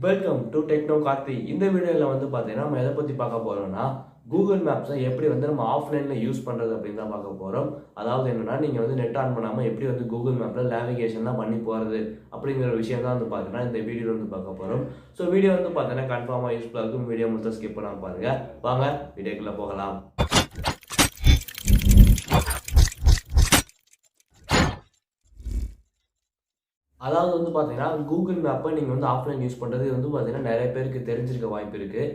Welcome to techno Karthi. இந்த வீடியோவில் வந்து பார்த்தீங்கன்னா நம்ம எதை பற்றி பார்க்க போகிறோம்னா கூகுள் மேப்ஸை எப்படி வந்து நம்ம ஆஃப்லைனில் யூஸ் பண்ணுறது அப்படின்னு தான் பார்க்க போகிறோம். அதாவது என்னென்னா நீங்கள் வந்து நெட் ஆன் பண்ணாமல் எப்படி வந்து கூகுள் மேப்பில் நேவிகேஷன்லாம் பண்ணி போகிறது அப்படிங்கிற விஷயம் தான் வந்து பார்த்தீங்கன்னா இந்த வீடியோவில் வந்து பார்க்க போகிறோம். ஸோ வீடியோ வந்து பார்த்தீங்கன்னா கன்ஃபார்மாக யூஸ்ஃபுல்லாக இருக்கும். வீடியோ மட்டும் ஸ்கிப் பண்ணாமல் பாருங்கள். வாங்க வீடியோக்குள்ளே போகலாம். அதாவது வந்து பார்த்தீங்கன்னா கூகுள் மேப்பை நீங்கள் வந்து ஆஃப்லைன் யூஸ் பண்ணுறது வந்து பார்த்தீங்கன்னா நிறைய பேருக்கு தெரிஞ்சிருக்க வாய்ப்பு இருக்குது.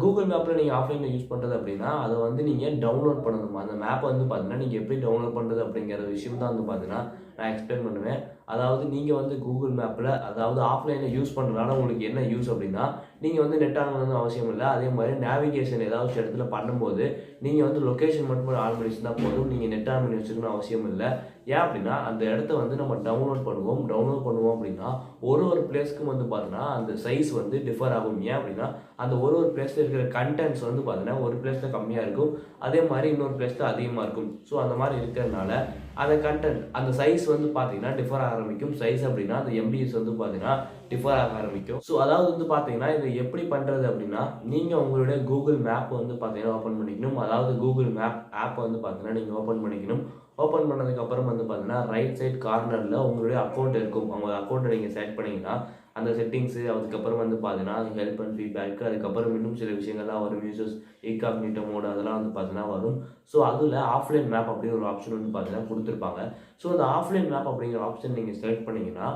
கூகுள் மேப்பில் நீங்கள் ஆஃப்லைனில் யூஸ் பண்ணுறது அப்படின்னா அதை வந்து நீங்கள் டவுன்லோட் பண்ணணும். அந்த மேப்பை வந்து பார்த்தீங்கன்னா நீங்கள் எப்படி டவுன்லோட் பண்ணுறது அப்படிங்கிற விஷயம் தான் வந்து பார்த்தீங்கன்னா நான் எக்ஸ்பிளைன் பண்ணுவேன். அதாவது நீங்கள் வந்து கூகுள் மேப்பில் அதாவது ஆஃப்லைனில் யூஸ் பண்ணுறதுனால உங்களுக்கு என்ன யூஸ் அப்படின்னா நீங்கள் வந்து நெட் ஆன் பண்ணணும் அவசியம் இல்லை. அதே மாதிரி நேவிகேஷன் ஏதாவது இடத்துல பண்ணும்போது நீங்கள் வந்து லொக்கேஷன் மட்டும் ஆன் பண்ணி வச்சுருந்தா போதும். நீங்கள் நெட் ஆன் பண்ணி வச்சுக்கணும் அவசியம் இல்லை. ஏன் அப்படின்னா அந்த இடத்த வந்து நம்ம டவுன்லோட் பண்ணுவோம் அப்படின்னா ஒரு பிளேஸ்க்கும் வந்து பார்த்தீங்கன்னா அந்த சைஸ் வந்து டிஃபர் ஆகும். ஏன் அப்படின்னா அந்த ஒரு பிளேஸில் இருக்கிற கண்டென்ட்ஸ் வந்து பார்த்தீங்கன்னா ஒரு பிளேஸில் கம்மியாக இருக்கும், அதே மாதிரி இன்னொரு பிளேஸில் அதிகமாக இருக்கும். ஸோ அந்த மாதிரி இருக்கிறதுனால அந்த கண்டென்ட் அந்த சைஸ் வந்து பார்த்தீங்கன்னா டிஃபர் ஆக ஆரம்பிக்கும். சைஸ் அப்படின்னா அந்த எம்பிஎஸ் வந்து பார்த்தீங்கன்னா டிஃபர் ஆக ஆரம்பிக்கும். ஸோ அதாவது வந்து பார்த்தீங்கன்னா இதை எப்படி பண்ணுறது அப்படின்னா நீங்கள் உங்களுடைய கூகுள் மேப் வந்து பார்த்தீங்கன்னா ஓப்பன் பண்ணிக்கணும். அதாவது கூகுள் மேப் ஆப்பை வந்து பார்த்தீங்கன்னா நீங்கள் ஓப்பன் பண்ணிக்கணும். ஓப்பன் பண்ணதுக்கப்புறம் வந்து பார்த்தீங்கன்னா ரைட் சைட் கார்னரில் உங்களுடைய அக்கௌண்ட் இருக்கும். அவங்க அக்கௌண்ட்டை நீங்கள் செலக்ட் பண்ணிங்கன்னா அந்த செட்டிங்ஸு அதுக்கப்புறம் வந்து பார்த்தீங்கன்னா அது ஹெல்ப் அண்ட் ஃபீட்பேக்கு அதுக்கப்புறம் இன்னும் சில விஷயங்கள்லாம் வரும். யூசர்ஸ் இன்காக்னிட்டோ மோட் அதெல்லாம் வந்து பார்த்தீங்கன்னா வரும். ஸோ அதில் ஆஃப்லைன் மேப் அப்படிங்கிற ஒரு ஆப்ஷன் வந்து பார்த்தீங்கன்னா கொடுத்துருப்பாங்க. ஸோ அந்த ஆஃப்லைன் மேப் அப்படிங்கிற ஆப்ஷன் நீங்கள் செலக்ட் பண்ணிங்கன்னா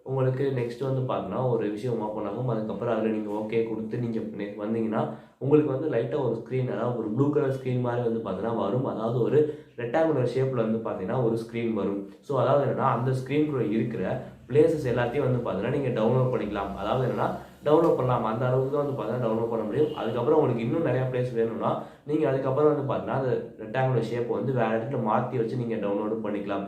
உங்களுக்கு நெக்ஸ்ட் வந்து பார்த்தீங்கன்னா ஒரு விஷயம் ஓப்பன் ஆகும். அதுக்கப்புறம் அதில் நீங்கள் ஓகே கொடுத்து நீங்கள் வந்தீங்கன்னா உங்களுக்கு வந்து லைட்டாக ஒரு ஸ்க்ரீன், அதாவது ஒரு ப்ளூ கலர் ஸ்க்ரீன் மாதிரி வந்து பார்த்தீங்கன்னா வரும். அதாவது ஒரு ரெக்டாங்குலர் ஷேப்பில் வந்து பார்த்தீங்கன்னா ஒரு ஸ்க்ரீன் வரும். ஸோ அதாவது என்னென்னா அந்த ஸ்க்ரீனுக்குள்ளே இருக்கிற பிளேசஸ் எல்லாத்தையும் வந்து பார்த்தீங்கன்னா நீங்கள் டவுன்லோட் பண்ணிக்கலாம். அதாவது என்னென்னா டவுன்லோட் பண்ணலாம். அந்த அளவுக்கு தான் வந்து பார்த்தீங்கன்னா டவுன்லோட் பண்ண முடியும். அதுக்கப்புறம் உங்களுக்கு இன்னும் நிறையா பிளேஸ் வேணும்னா நீங்கள் அதுக்கப்புறம் வந்து பார்த்தீங்கன்னா அந்த ரெக்டாங்குலர் ஷேப்பை வந்து வேறு இடத்துல மாற்றி வச்சு நீங்கள் டவுன்லோடு பண்ணிக்கலாம்.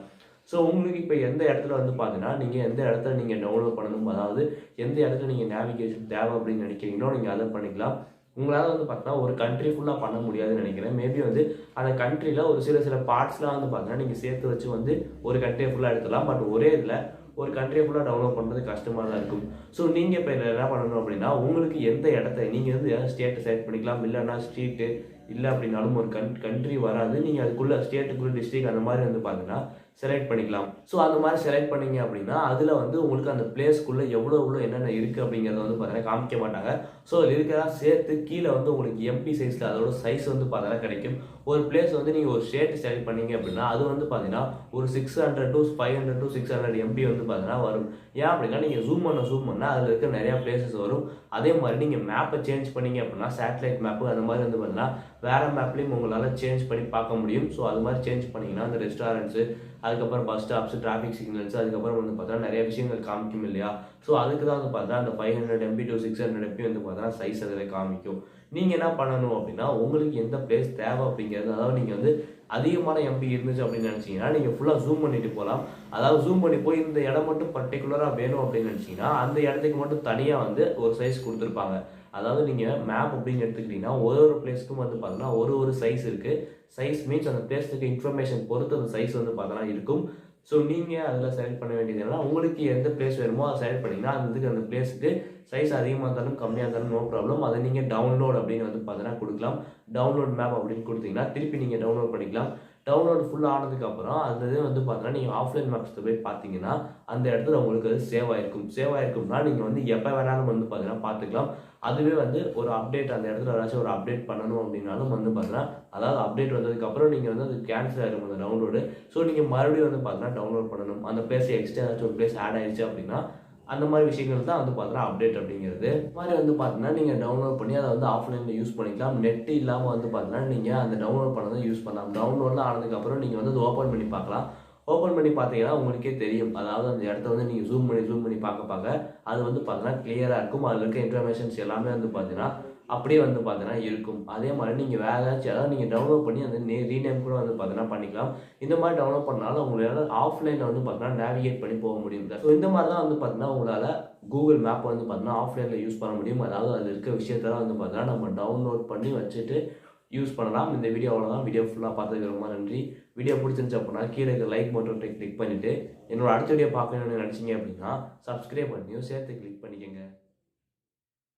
ஸோ உங்களுக்கு இப்போ எந்த இடத்துல வந்து பார்த்தீங்கன்னா நீங்கள் எந்த இடத்துல நீங்கள் டவுன்லோட் பண்ணணும், அதாவது எந்த இடத்துல நீங்கள் நேவிகேஷன் தேவை அப்படின்னு நினைக்கிறீங்களோ நீங்கள் அதை பண்ணிக்கலாம். உங்களால் வந்து பார்த்தீங்கன்னா ஒரு கண்ட்ரி ஃபுல்லாக பண்ண முடியாதுன்னு நினைக்கிறேன். மேபி வந்து அந்த கண்ட்ரியில் ஒரு சில பார்ட்ஸ்லாம் வந்து பார்த்தீங்கன்னா நீங்கள் சேர்த்து வச்சு வந்து ஒரு கண்ட்ரியை ஃபுல்லாக எடுத்துடலாம். பட் ஒரே இதில் ஒரு கண்ட்ரியை ஃபுல்லாக டவுன்லோட் பண்ணுறது கஷ்டமாக தான் இருக்கும். ஸோ நீங்கள் இப்போ இதில் என்ன பண்ணணும் அப்படின்னா உங்களுக்கு எந்த இடத்த நீங்கள் வந்து ஸ்டேட்டை செலக்ட் பண்ணிக்கலாம். இல்லைன்னா ஸ்ட்ரீட்டு இல்லை அப்படின்னாலும் ஒரு கண்ட்ரி வராது. நீங்கள் அதுக்குள்ளே ஸ்டேட்டுக்குள்ளே டிஸ்ட்ரிக்ட் அந்த மாதிரி வந்து பார்த்தீங்கன்னா செலக்ட் பண்ணிக்கலாம். ஸோ அந்த மாதிரி செலக்ட் பண்ணிங்க அப்படின்னா அதில் வந்து உங்களுக்கு அந்த பிளேஸ்க்குள்ளே எவ்வளோ என்னென்ன இருக்குது அப்படிங்கிறத வந்து பார்த்தீங்கன்னா காமிக்க மாட்டாங்க. ஸோ அது இருக்கிறதா சேர்த்து கீழே வந்து உங்களுக்கு எம்பி சைஸில் அதோட சைஸ் வந்து பார்த்தீங்கன்னா கிடைக்கும். ஒரு பிளேஸ் வந்து நீங்கள் ஒரு ஸ்டேட் செலக்ட் பண்ணீங்க அப்படின்னா அது வந்து பார்த்தீங்கன்னா ஒரு 600 to 500 to 600 எம்பி வந்து பார்த்தீங்கன்னா வரும். ஏன் அப்படின்னா நீங்கள் ஜூம் பண்ணால் அதில் இருக்க நிறையா பிளேசஸ் வரும். அதே மாதிரி நீங்கள் மேப்பை சேஞ்ச் பண்ணீங்க அப்படின்னா சேட்டலைட் மேப்பு அந்த மாதிரி வந்து பார்த்தீங்கன்னா வேறு மேப்லேயும் உங்களால் சேஞ்ச் பண்ணி பார்க்க முடியும். ஸோ அது மாதிரி சேஞ்ச் பண்ணிங்கன்னா அந்த ரெஸ்டாரண்ட்ஸு அதுக்கப்புறம் பஸ் ஸ்டாப்ஸ் டிராஃபிக் சிக்னல்ஸ் அதுக்கப்புறம் வந்து பார்த்தா நிறைய விஷயங்கள் காமிக்கும் இல்லையா. ஸோ அதுக்கு தான் வந்து பார்த்தா அந்த 500 MB to 600 MB வந்து பார்த்தா சைஸ் அதில் காமிக்கும். நீங்கள் என்ன பண்ணணும் அப்படின்னா உங்களுக்கு எந்த பிளேஸ் தேவை அப்படிங்கிறது, அதாவது நீங்கள் வந்து அதிகமான எம்பி இருந்துச்சு அப்படின்னு நினச்சிங்கன்னா நீங்கள் ஃபுல்லாக ஜூம் பண்ணிட்டு போகலாம். அதாவது ஜூம் பண்ணி போய் இந்த இடம் மட்டும் பர்டிகுலராக வேணும் அப்படின்னு நினச்சிங்கன்னா அந்த இடத்துக்கு மட்டும் தனியாக வந்து ஒரு சைஸ் கொடுத்துருப்பாங்க. அதாவது நீங்கள் மேப் அப்படின்னு எடுத்துக்கிட்டிங்கன்னா ஒரு பிளேஸ்க்கும் வந்து பார்த்தீங்கன்னா ஒரு சைஸ் இருக்குது. சைஸ் மீன்ஸ் அந்த பிளேஸுக்கு இன்ஃபர்மேஷன் பொறுத்து அந்த சைஸ் வந்து பார்த்தீங்கன்னா இருக்கும். ஸோ நீங்கள் அதில் செலக்ட் பண்ண வேண்டியது என்னன்னா உங்களுக்கு எந்த பிளேஸ் வேணுமோ அதை செலக்ட் பண்ணிங்கன்னா அந்த பிளேஸுக்கு சைஸ் அதிகமாக இருந்தாலும் கம்மியாக இருந்தாலும் நோ ப்ராப்ளம். அதை நீங்கள் டவுன்லோட் அப்படின்னு வந்து பார்த்தீங்கன்னா கொடுக்கலாம். டவுன்லோட் மேப் அப்படின்னு கொடுத்தீங்கன்னா திருப்பி நீங்கள் டவுன்லோட் பண்ணிக்கலாம். டவுன்லோட் ஃபுல்லாக ஆனதுக்கப்புறம் அந்த இது வந்து பார்த்தீங்கன்னா நீங்கள் ஆஃப்லைன் மேப்ஸில் போய் பார்த்தீங்கன்னா அந்த இடத்துல உங்களுக்கு அது சேவ் ஆகிருக்கும்னா நீங்கள் வந்து எப்போ வேணாலும் வந்து பார்த்தீங்கன்னா பார்த்துக்கலாம். அதுவே வந்து ஒரு அப்டேட் அந்த இடத்துல ஏதாச்சும் ஒரு அப்டேட் பண்ணணும் அப்படின்னாலும் வந்து பார்த்தீங்கன்னா அதாவது அப்டேட் வந்ததுக்கப்புறம் நீங்கள் வந்து அது கேன்சல் ஆகிருக்கும் அந்த டவுன்லோடு. ஸோ நீங்கள் மறுபடியும் வந்து பார்த்தீங்கன்னா டவுன்லோட் பண்ணணும். அந்த பிளேஸ் எக்ஸ்ட்ரா ஏதாச்சும் ஒரு பிளேஸ் ஆட் ஆயிடுச்சு அப்படின்னா அந்த மாதிரி விஷயங்கள் தான் வந்து பார்த்தீங்கன்னா அப்டேட் அப்படிங்கிறது. மாதிரி வந்து பார்த்தீங்கன்னா நீங்கள் டவுன்லோட் பண்ணி அதை வந்து ஆஃப்லைனில் யூஸ் பண்ணிக்கலாம். நெட் இல்லாமல் வந்து பார்த்தீங்கன்னா நீங்கள் அந்த டவுன்லோட் பண்ணதை யூஸ் பண்ணலாம். டவுன்லோட்லாம் ஆனதுக்கப்புறம் நீங்கள் வந்து அதை ஓப்பன் பண்ணி பார்க்கலாம். ஓப்பன் பண்ணி பார்த்தீங்கன்னா உங்களுக்கே தெரியும். அதாவது அந்த இடத்த வந்து நீங்கள் ஜூம் பண்ணி பார்க்க அது வந்து பார்த்தீங்கன்னா கிளியராக இருக்கும். அதில் இருக்க இன்ஃபர்மேஷன்ஸ் எல்லாமே வந்து பார்த்தீங்கன்னா அப்படியே வந்து பார்த்தீங்கன்னா இருக்கும். அதே மாதிரி நீங்கள் வேறு ஏதாச்சும் அதாவது நீங்கள் டவுன்லோட் பண்ணி அந்த ரீநேம் கூட வந்து பார்த்தீங்கன்னா பண்ணிக்கலாம். இந்த மாதிரி டவுன்லோட் பண்ணாலும் உங்களால் ஆஃப்லைனில் வந்து பார்த்தீங்கன்னா நேவிகேட் பண்ணி போக முடியும். ஸோ இந்த மாதிரி தான் வந்து பார்த்தீங்கன்னா உங்களால் கூகுள் மேப்பை வந்து பார்த்தீங்கன்னா ஆஃப்லைனில் யூஸ் பண்ண முடியும். அதாவது அதில் இருக்க விஷயத்தெல்லாம் வந்து பார்த்தீங்கன்னா நம்ம டவுன்லோட் பண்ணி வச்சுட்டு யூஸ் பண்ணலாம். இந்த வீடியோ அவ்வளோதான். வீடியோ ஃபுல்லாக பார்த்ததுக்கு ரொம்ப நன்றி. வீடியோ பிடிச்சிருந்துச்சு அப்படின்னா கீழே லைக் பட்டன் கிளிக் பண்ணிவிட்டு என்னோட அடுத்த வீடியோ பார்க்கணும்னு நினச்சிங்க அப்படின்னா சப்ஸ்கிரைப் பண்ணியும் சேர்த்து கிளிக் பண்ணிக்கோங்க.